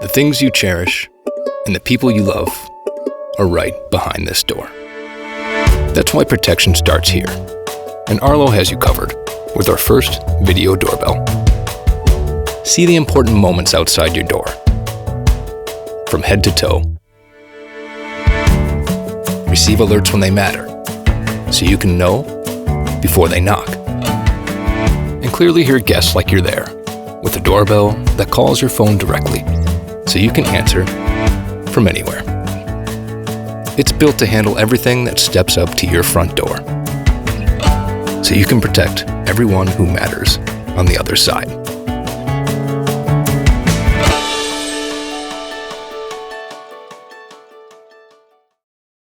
The things you cherish and the people you love are right behind this door. That's why protection starts here. And Arlo has you covered with our first video doorbell. See the important moments outside your door, from head to toe. Receive alerts when they matter, so you can know before they knock. And clearly hear guests like you're there, with a doorbell that calls your phone directly, so you can answer from anywhere. It's built to handle everything that steps up to your front door, so you can protect everyone who matters on the other side.